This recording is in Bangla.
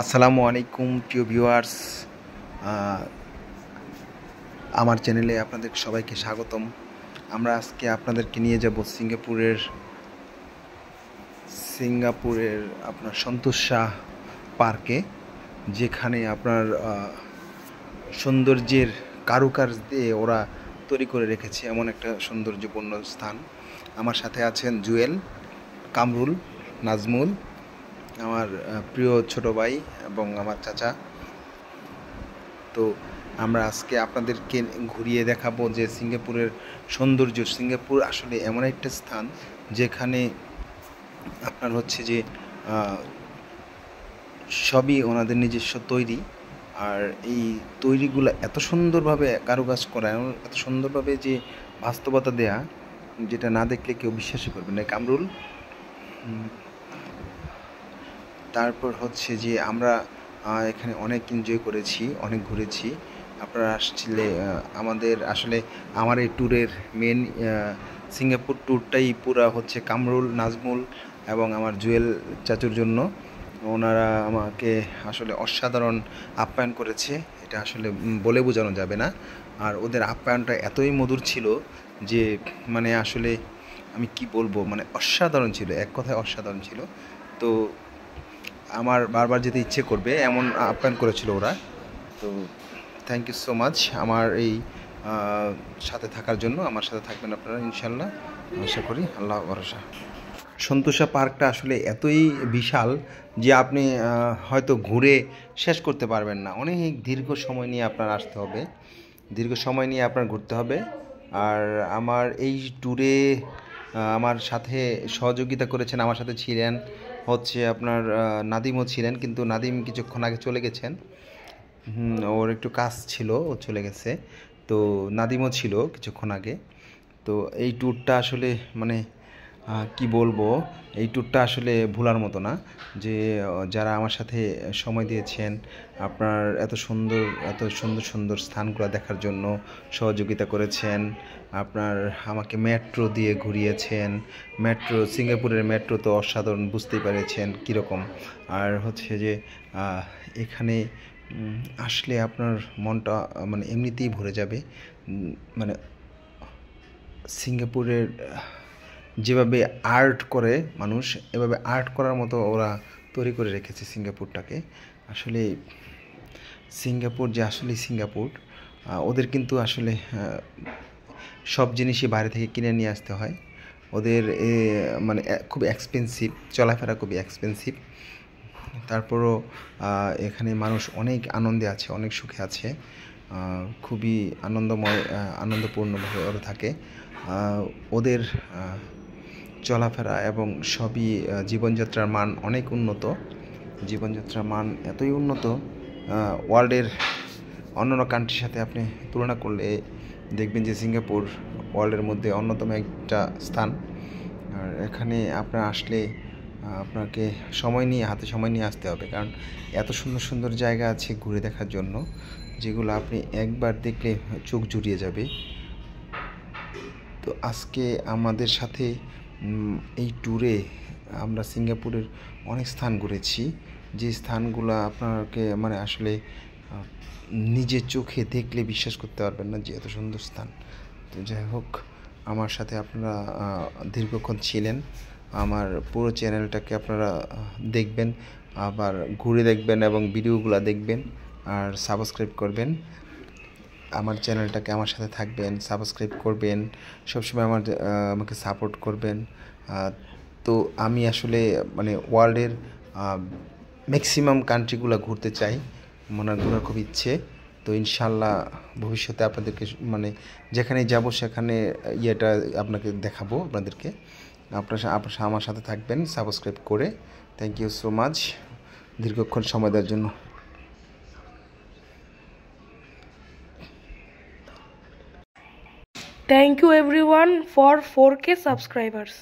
আসসালামু আলাইকুম প্রিয় ভিউয়ার্স, আমার চ্যানেলে আপনাদের সবাইকে স্বাগতম। আমরা আজকে আপনাদেরকে নিয়ে যাব সিঙ্গাপুরের আপনার সন্তোষা পার্কে, যেখানে আপনার সৌন্দর্যের কারুকাজ দিয়ে ওরা তৈরি করে রেখেছে এমন একটা সৌন্দর্যপূর্ণ স্থান। আমার সাথে আছেন জুয়েল, কামরুল, নাজমুল, আমার প্রিয় ছোট ভাই এবং আমার চাচা। তো আমরা আজকে আপনাদেরকে ঘুরিয়ে দেখাবো যে সিঙ্গাপুরের সৌন্দর্য। সিঙ্গাপুর আসলে এমন একটা স্থান যেখানে আপনার হচ্ছে যে সবই ওনাদের নিজস্ব তৈরি, আর এই তৈরিগুলো এত সুন্দরভাবে কারুকাজ করা, এত সুন্দরভাবে যে বাস্তবতা দেয়া, যেটা না দেখলে কেউ বিশ্বাসই করবে না। কামরুল, তারপর হচ্ছে যে আমরা এখানে অনেক এনজয় করেছি, অনেক ঘুরেছি। আপনারা আসলে আমার এই ট্যুরের মেন সিঙ্গাপুর ট্যুরটাই পুরা হচ্ছে কামরুল, নাজমুল এবং আমার জুয়েল চাচুর জন্য। ওনারা আমাকে আসলে অসাধারণ আপ্যায়ন করেছে, এটা আসলে বলে বোঝানো যাবে না। আর ওদের আপ্যায়নটা এতই মধুর ছিল যে মানে আসলে আমি কি বলবো, মানে অসাধারণ ছিল, এক কথায় অসাধারণ ছিল। তো আমার বারবার যেতে ইচ্ছে করবে এমন আপ্যায়ন করেছিল ওরা। তো থ্যাংক ইউ সো মাচ আমার এই সাথে থাকার জন্য। আমার সাথে থাকবেন আপনারা ইনশাল্লাহ, আশা করি, আল্লাহ ভরসা। সন্তোষা পার্কটা আসলে এতই বিশাল যে আপনি হয়তো ঘুরে শেষ করতে পারবেন না। অনেক দীর্ঘ সময় নিয়ে আপনার আসতে হবে, দীর্ঘ সময় নিয়ে আপনার ঘুরতে হবে। আর আমার এই ট্যুরে আমার সাথে সহযোগিতা করেছেন, আমার সাথে ছিলেন হচ্ছে আপনার নাদিমও ছিলেন, কিন্তু নাদিম কিছুক্ষণ আগে চলে গেছেন। ওর একটু কাজ ছিল, ও চলে গেছে। তো নাদিমও ছিল কিছুক্ষণ আগে। তো এই ট্যুরটা আসলে মানে কি বলবো, এই ট্যুরটা আসলে ভোলার মতো না। যে যারা আমার সাথে সময় দিয়েছেন, আপনার এত সুন্দর সুন্দর স্থানগুলো দেখার জন্য সহযোগিতা করেছেন, আপনার আমাকে মেট্রো দিয়ে ঘুরিয়েছেন। সিঙ্গাপুরের মেট্রো তো অসাধারণ, বুঝতেই পেরেছেন কীরকম। আর হচ্ছে যে এখানে আসলে আপনার মনটা মানে এমনিতেই ভরে যাবে। মানে সিঙ্গাপুরের যেভাবে আর্ট করে মানুষ, এভাবে আর্ট করার মতো ওরা তৈরি করে রেখেছে সিঙ্গাপুরটাকে। আসলে সিঙ্গাপুর যে আসলেই সিঙ্গাপুর, ওদের কিন্তু আসলে সব জিনিসই বাইরে থেকে কিনে নিয়ে আসতে হয়। ওদের মানে খুব এক্সপেন্সিভ, চলাফেরা খুবই এক্সপেন্সিভ। তারপরও এখানে মানুষ অনেক আনন্দে আছে, অনেক সুখে আছে, খুবই আনন্দপূর্ণভাবে ওরা থাকে। ওদের চলাফেরা এবং সবই জীবনযাত্রার মান অনেক উন্নত। জীবনযাত্রার মান এতই উন্নত, ওয়ার্ল্ডের অন্যান্য কান্ট্রির সাথে আপনি তুলনা করলে দেখবেন যে সিঙ্গাপুর ওয়ার্ল্ডের মধ্যে অন্যতম একটা স্থান। আর এখানে আপনার আসলে আপনাকে হাতে সময় নিয়ে আসতে হবে, কারণ এত সুন্দর সুন্দর জায়গা আছে ঘুরে দেখার জন্য, যেগুলো আপনি একবার দেখলে চোখ জুড়িয়ে যাবে। তো আজকে আমাদের সাথে এই ট্যুরে আমরা সিঙ্গাপুরের অনেক স্থান ঘুরেছি, যে স্থানগুলো আপনাকে মানে আসলে নিজের চোখে দেখলে বিশ্বাস করতে পারবেন না যে এত সুন্দর স্থান। তো যাই হোক, আমার সাথে আপনারা দীর্ঘক্ষণ ছিলেন। আমার পুরো চ্যানেলটাকে আপনারা দেখবেন, আবার ঘুরে দেখবেন এবং ভিডিওগুলো দেখবেন, আর সাবস্ক্রাইব করবেন আমার চ্যানেলটাকে, আমার সাথে থাকবেন, সাবস্ক্রাইব করবেন, সবসময় আমাকে সাপোর্ট করবেন। তো আমি আসলে মানে ওয়ার্ল্ডের ম্যাক্সিমাম কান্ট্রিগুলো ঘুরতে চাই, ঘোরার খুব ইচ্ছে। তো ইনশাল্লাহ ভবিষ্যতে আপনাদেরকে মানে যেখানে যাব সেখানে আপনাকে দেখাবো আপনাদেরকে। আপনারা আমার সাথে থাকবেন সাবস্ক্রাইব করে। থ্যাংক ইউ সো মাচ দীর্ঘক্ষণ সময় দেওয়ার জন্য। Thank you everyone for 4K subscribers.